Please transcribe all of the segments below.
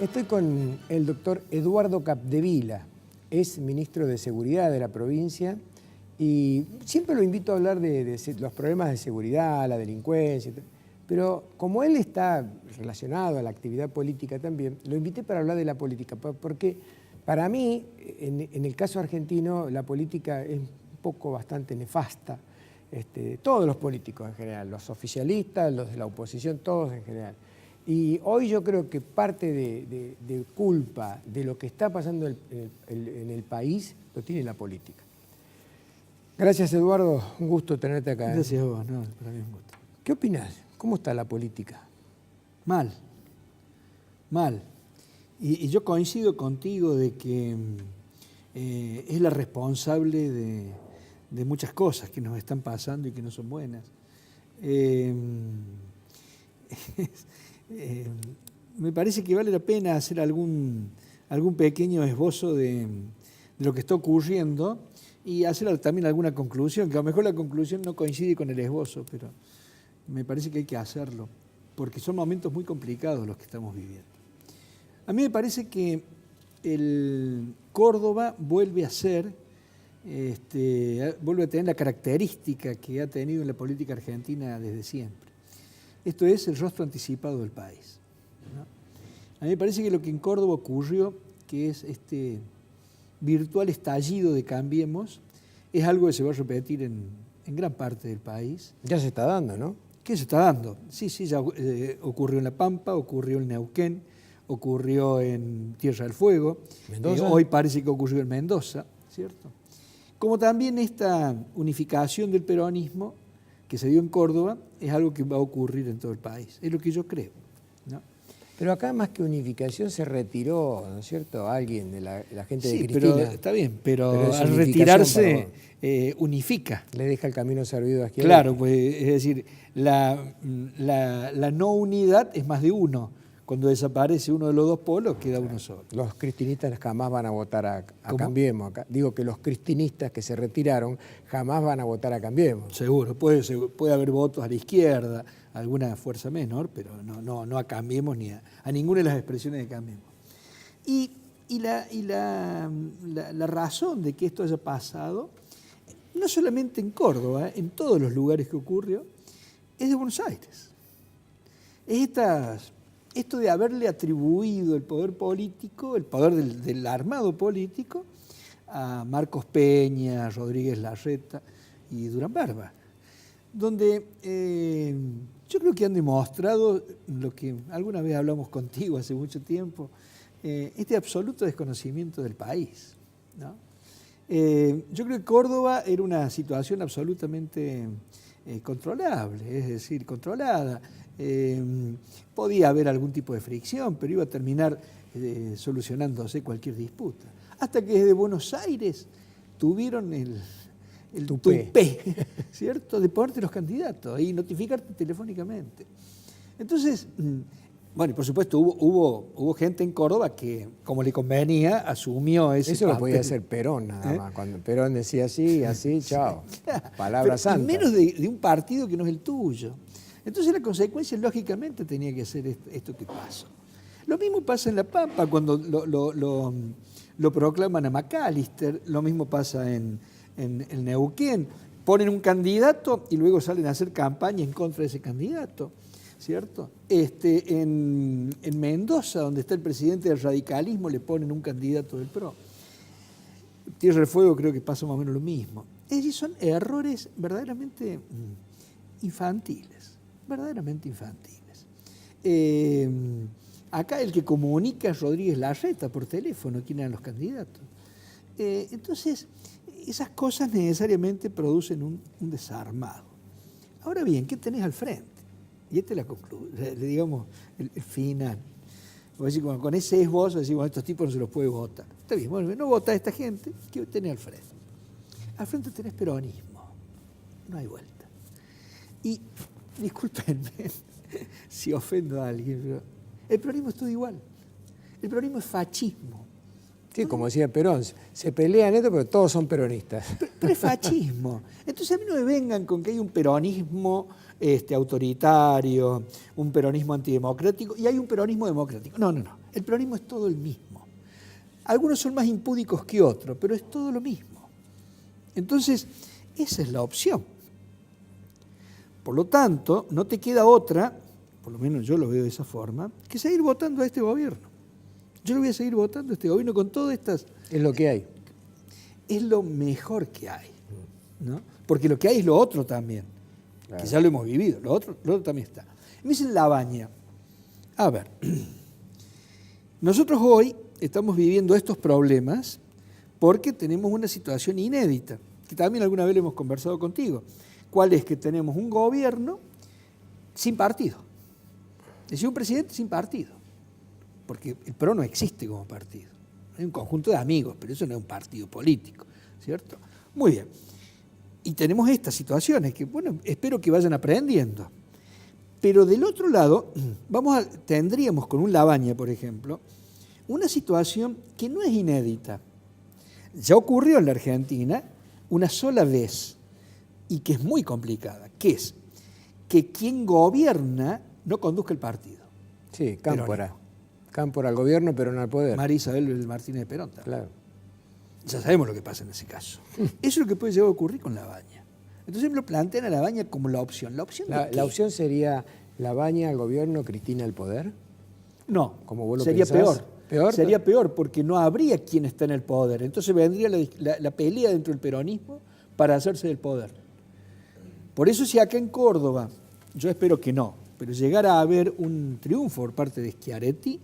Estoy con el doctor Eduardo Capdevila, es ministro de Seguridad de la provincia y siempre lo invito a hablar de los problemas de seguridad, la delincuencia, pero como él está relacionado a la actividad política también, lo invité para hablar de la política, porque para mí, en el caso argentino, la política es un poco bastante nefasta. Todos los políticos en general, los oficialistas, los de la oposición, todos en general. Y hoy yo creo que parte de culpa de lo que está pasando en el país lo tiene la política. Gracias, Eduardo. Un gusto tenerte acá. Gracias a vos. No, para mí es un gusto. ¿Qué opinás? ¿Cómo está la política? Mal. Y yo coincido contigo de que es la responsable de muchas cosas que nos están pasando y que no son buenas. Me parece que vale la pena hacer algún pequeño esbozo de lo que está ocurriendo y hacer también alguna conclusión, que a lo mejor la conclusión no coincide con el esbozo, pero me parece que hay que hacerlo, porque son momentos muy complicados los que estamos viviendo. A mí me parece que el Córdoba vuelve a tener la característica que ha tenido en la política argentina desde siempre. Esto es el rostro anticipado del país, ¿no? A mí me parece que lo que en Córdoba ocurrió, que es este virtual estallido de Cambiemos, es algo que se va a repetir en gran parte del país. Ya se está dando, ¿no? ¿Qué se está dando? Sí, ya ocurrió en La Pampa, ocurrió en Neuquén, ocurrió en Tierra del Fuego, hoy parece que ocurrió en Mendoza, ¿cierto? Como también esta unificación del peronismo que se dio en Córdoba es algo que va a ocurrir en todo el país, es lo que yo creo, ¿no? Pero acá más que unificación se retiró, ¿no es cierto?, alguien de la gente de sí, Cristina. Pero está bien, pero al retirarse unifica. Le deja el camino servido a quien. Claro, pues, es decir, la no unidad es más de uno. Cuando desaparece uno de los dos polos, queda uno solo. Los cristinistas jamás van a votar a Cambiemos. Digo que los cristinistas que se retiraron jamás van a votar a Cambiemos. Seguro, puede haber votos a la izquierda, alguna fuerza menor, pero no a Cambiemos ni a ninguna de las expresiones de Cambiemos. Y la razón de que esto haya pasado, no solamente en Córdoba, en todos los lugares que ocurrió, es de Buenos Aires. Es esto de haberle atribuido el poder político, el poder del armado político, a Marcos Peña, Rodríguez Larreta y Durán Barba, donde yo creo que han demostrado lo que alguna vez hablamos contigo hace mucho tiempo, este absoluto desconocimiento del país, ¿no? Yo creo que Córdoba era una situación absolutamente controlable, es decir, controlada. Podía haber algún tipo de fricción, pero iba a terminar solucionándose cualquier disputa. Hasta que desde Buenos Aires tuvieron el tupé, ¿cierto?, de ponerte los candidatos y notificarte telefónicamente. Entonces, bueno, y por supuesto hubo gente en Córdoba que, como le convenía, asumió ese Eso papel. lo podía hacer Perón nada más. Cuando Perón decía así, chao. Claro. Palabra santa. Y menos de un partido que no es el tuyo. Entonces la consecuencia, lógicamente, tenía que ser esto que pasó. Lo mismo pasa en La Pampa, cuando lo proclaman a McAllister, lo mismo pasa en Neuquén. Ponen un candidato y luego salen a hacer campaña en contra de ese candidato, ¿cierto? En Mendoza, donde está el presidente del radicalismo, le ponen un candidato del PRO. Tierra del Fuego creo que pasa más o menos lo mismo. Es decir, son errores verdaderamente infantiles. Verdaderamente infantiles. Acá el que comunica es Rodríguez Larreta por teléfono, quién eran los candidatos. Entonces, esas cosas necesariamente producen un desarmado. Ahora bien, ¿qué tenés al frente? Y esta es la conclusión, digamos, el final. Con ese esbozo decís, bueno, estos tipos no se los puede votar. Está bien, bueno, no vota a esta gente, ¿qué tenés al frente? Al frente tenés peronismo, no hay vuelta. Y discúlpenme si ofendo a alguien, pero el peronismo es todo igual. El peronismo es fascismo, Sí, como decía Perón, se pelean esto, pero todos son peronistas. Pero es fascismo. Entonces a mí no me vengan con que hay un peronismo autoritario, un peronismo antidemocrático y hay un peronismo democrático. No. El peronismo es todo el mismo. Algunos son más impúdicos que otros, pero es todo lo mismo. Entonces, esa es la opción. Por lo tanto, no te queda otra, por lo menos yo lo veo de esa forma, que seguir votando a este gobierno. Yo lo voy a seguir votando a este gobierno con todas estas... Es lo que hay. Es lo mejor que hay, ¿no? Porque lo que hay es lo otro también, claro, que ya lo hemos vivido, lo otro también está. Me dicen Labaña. A ver, nosotros hoy estamos viviendo estos problemas porque tenemos una situación inédita, que también alguna vez lo hemos conversado contigo. ¿Cuál es? Que tenemos un gobierno sin partido. Es decir, un presidente sin partido. Porque el PRO no existe como partido. Hay un conjunto de amigos, pero eso no es un partido político, ¿cierto? Muy bien. Y tenemos estas situaciones que, bueno, espero que vayan aprendiendo. Pero del otro lado, tendríamos con un Labaña, por ejemplo, una situación que no es inédita. Ya ocurrió en la Argentina una sola vez y que es muy complicada, que es que quien gobierna no conduzca el partido. Sí, Cámpora. Cámpora al gobierno, pero no al poder. María Isabel Martínez de Perón. Claro. Ya sabemos lo que pasa en ese caso. Eso es lo que puede llegar a ocurrir con Labaña. Entonces me lo plantean a Labaña como la opción. ¿La opción sería Labaña al gobierno, Cristina al poder? No, como vos lo sería pensás. peor. Sería peor porque no habría quien está en el poder. Entonces vendría la pelea dentro del peronismo para hacerse del poder. Por eso si acá en Córdoba, yo espero que no, pero llegara a haber un triunfo por parte de Schiaretti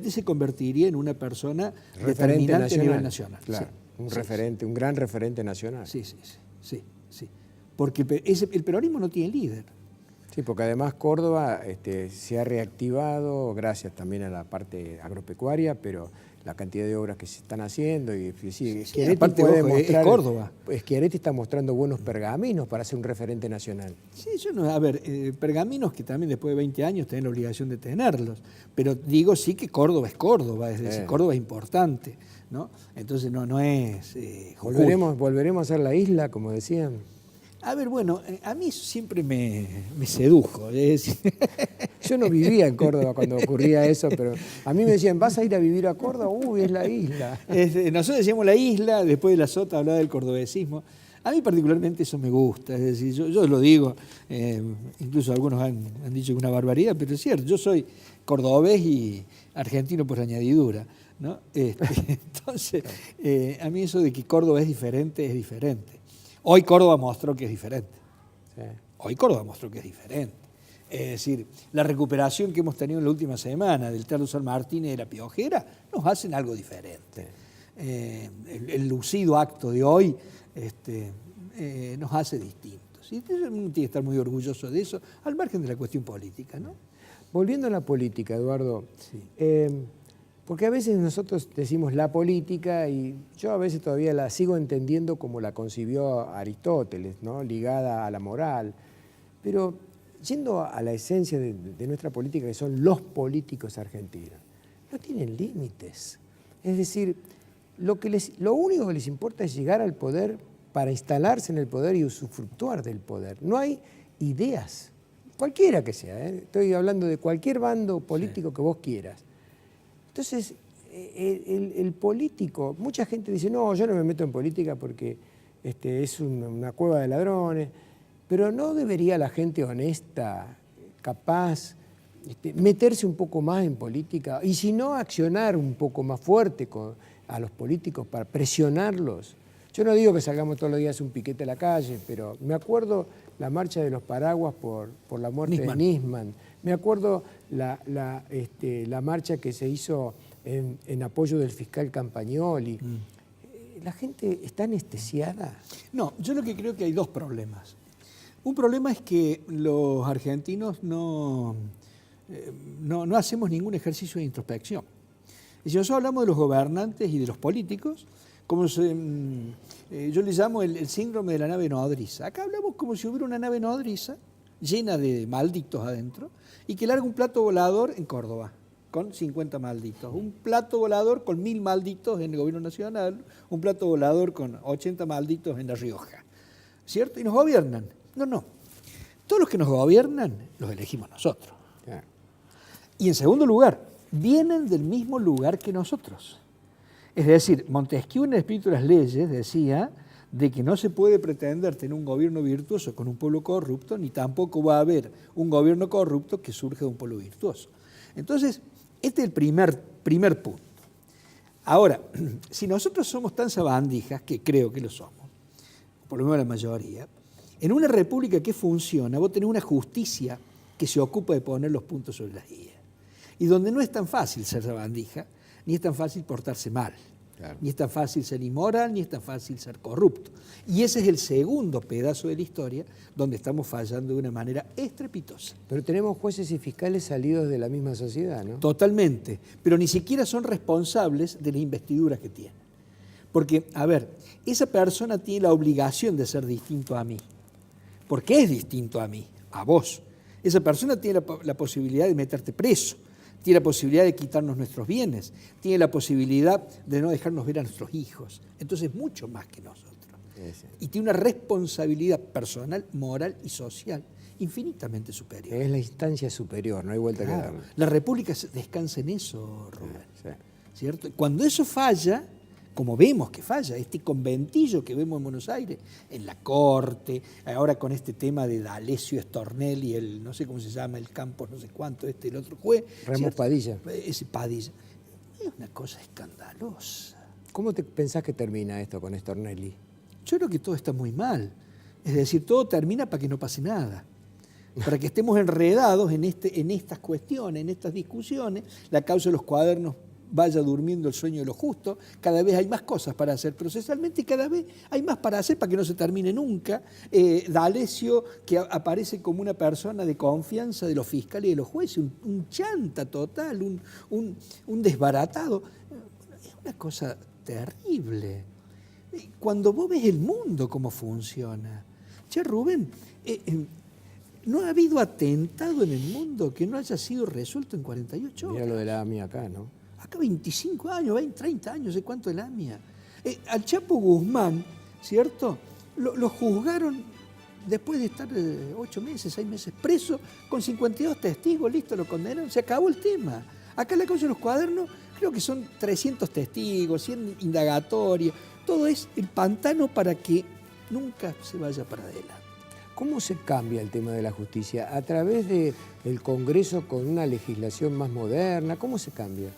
se convertiría en una persona determinante a nivel nacional. Claro, sí, un gran referente nacional. Sí. Porque el peronismo no tiene líder. Sí, porque además Córdoba se ha reactivado gracias también a la parte agropecuaria, pero la cantidad de obras que se están haciendo y aparte, es Córdoba. Schiaretti está mostrando buenos pergaminos para ser un referente nacional. Sí, pergaminos que también después de 20 años tienen la obligación de tenerlos, pero digo sí que Córdoba es Córdoba, es decir, Córdoba es importante, ¿no? Entonces no es... ¿Volveremos a ser la isla, como decían? A ver, bueno, a mí eso siempre me sedujo. Es decir, yo no vivía en Córdoba cuando ocurría eso, pero a mí me decían, ¿vas a ir a vivir a Córdoba? Uy, es la isla. Nosotros decíamos la isla, después de la Sota hablaba del cordobesismo. A mí particularmente eso me gusta, es decir, yo lo digo, incluso algunos han dicho que es una barbaridad, pero es cierto, yo soy cordobés y argentino por añadidura, ¿no? Entonces, a mí eso de que Córdoba es diferente, es diferente. Hoy Córdoba mostró que es diferente. Sí. Hoy Córdoba mostró que es diferente. Es decir, la recuperación que hemos tenido en la última semana del Teatro San Martín y de la Piojera nos hacen algo diferente. El lucido acto de hoy nos hace distintos. Y uno tiene que estar muy orgulloso de eso, al margen de la cuestión política, ¿no? Volviendo a la política, Eduardo, sí. Porque a veces nosotros decimos la política y yo a veces todavía la sigo entendiendo como la concibió Aristóteles, ¿no? Ligada a la moral. Pero yendo a la esencia de nuestra política, que son los políticos argentinos, no tienen límites. Es decir, lo único que les importa es llegar al poder para instalarse en el poder y usufructuar del poder. No hay ideas, cualquiera que sea, estoy hablando de cualquier bando político que vos quieras. Entonces, el político, mucha gente dice, no, yo no me meto en política porque es una cueva de ladrones, pero ¿no debería la gente honesta, capaz, meterse un poco más en política? Y si no, accionar un poco más fuerte a los políticos para presionarlos. Yo no digo que salgamos todos los días a un piquete a la calle, pero me acuerdo la marcha de los paraguas por la muerte de Nisman. Me acuerdo la marcha que se hizo en apoyo del fiscal Campagnoli. ¿La gente está anestesiada? No, yo lo que creo que hay dos problemas. Un problema es que los argentinos no hacemos ningún ejercicio de introspección. Y si nosotros hablamos de los gobernantes y de los políticos, como yo le llamo el síndrome de la nave nodriza. Acá hablamos como si hubiera una nave nodriza llena de malditos adentro y que larga un plato volador en Córdoba. con 50 malditos, un plato volador con 1000 malditos en el gobierno nacional, un plato volador con 80 malditos en La Rioja, ¿cierto? Y nos gobiernan. No. Todos los que nos gobiernan los elegimos nosotros. Claro. Y en segundo lugar, vienen del mismo lugar que nosotros. Es decir, Montesquieu en el Espíritu de las Leyes decía de que no se puede pretender tener un gobierno virtuoso con un pueblo corrupto, ni tampoco va a haber un gobierno corrupto que surja de un pueblo virtuoso. Entonces, este es el primer punto. Ahora, si nosotros somos tan sabandijas, que creo que lo somos, por lo menos la mayoría, en una república que funciona, vos tenés una justicia que se ocupa de poner los puntos sobre las IES. Y donde no es tan fácil ser sabandija, ni es tan fácil portarse mal. Claro. Ni es tan fácil ser inmoral, ni es tan fácil ser corrupto. Y ese es el segundo pedazo de la historia donde estamos fallando de una manera estrepitosa. Pero tenemos jueces y fiscales salidos de la misma sociedad, ¿no? Totalmente, pero ni siquiera son responsables de las investiduras que tienen. Porque, a ver, esa persona tiene la obligación de ser distinto a mí. Porque es distinto a mí, a vos. Esa persona tiene la posibilidad de meterte preso. Tiene la posibilidad de quitarnos nuestros bienes, tiene la posibilidad de no dejarnos ver a nuestros hijos. Entonces, mucho más que nosotros. Sí. Y tiene una responsabilidad personal, moral y social infinitamente superior. Es la instancia superior, no hay vuelta que darle. La República descansa en eso, Rubén. Sí. ¿Cierto? Cuando eso falla, como vemos que falla, este conventillo que vemos en Buenos Aires, en la Corte, ahora con este tema de D'Alessio Stornelli y el, no sé cómo se llama, el Campos, no sé cuánto, el otro juez. Ramos Padilla. Ese Padilla. Es una cosa escandalosa. ¿Cómo te pensás que termina esto con Stornelli? Yo creo que todo está muy mal. Es decir, todo termina para que no pase nada. Para que estemos enredados en estas cuestiones, en estas discusiones, la causa de los cuadernos vaya durmiendo el sueño de lo justo, cada vez hay más cosas para hacer procesalmente y cada vez hay más para hacer para que no se termine nunca. D'Alessio, que aparece como una persona de confianza de los fiscales y de los jueces, un chanta total, un desbaratado. Es una cosa terrible. Cuando vos ves el mundo cómo funciona. Che, Rubén, no ha habido atentado en el mundo que no haya sido resuelto en 48 horas. Mira lo de la AMIA acá, ¿no? Acá 25 años, 20, 30 años, ¿de cuánto es la AMIA? Al Chapo Guzmán, ¿cierto? Lo juzgaron después de estar 8 meses, 6 meses preso, con 52 testigos, listo, lo condenaron, se acabó el tema. Acá en la causa de los cuadernos, creo que son 300 testigos, 100 indagatorias, todo es el pantano para que nunca se vaya para adelante. ¿Cómo se cambia el tema de la justicia? ¿A través del Congreso con una legislación más moderna? ¿Cómo se cambia?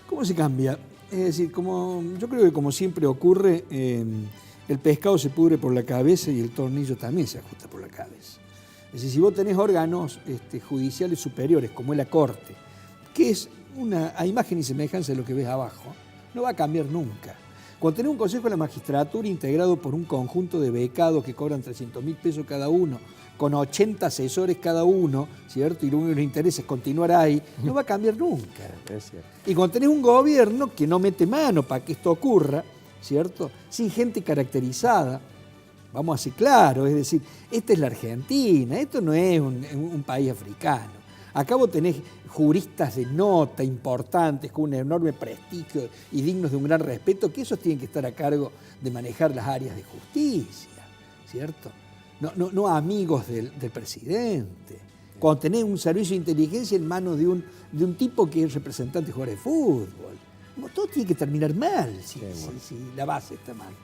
¿Cómo se cambia? Es decir, yo creo que como siempre ocurre, el pescado se pudre por la cabeza y el tornillo también se ajusta por la cabeza. Es decir, si vos tenés órganos judiciales superiores, como es la Corte, que es a imagen y semejanza de lo que ves abajo, no va a cambiar nunca. Cuando tenés un Consejo de la Magistratura integrado por un conjunto de becados que cobran 300.000 pesos cada uno, con 80 asesores cada uno, ¿cierto? Y lo único que les interesa es continuar ahí, no va a cambiar nunca. Es cierto. Y cuando tenés un gobierno que no mete mano para que esto ocurra, ¿cierto? Sin gente caracterizada, vamos a ser claros, es decir, esta es la Argentina, esto no es un país africano. Acá vos tenés juristas de nota importantes, con un enorme prestigio y dignos de un gran respeto, que esos tienen que estar a cargo de manejar las áreas de justicia, ¿cierto? No amigos del presidente. Cuando tenés un servicio de inteligencia en manos de un tipo que es representante de jugadores de fútbol. Todo tiene que terminar mal si la base está mal.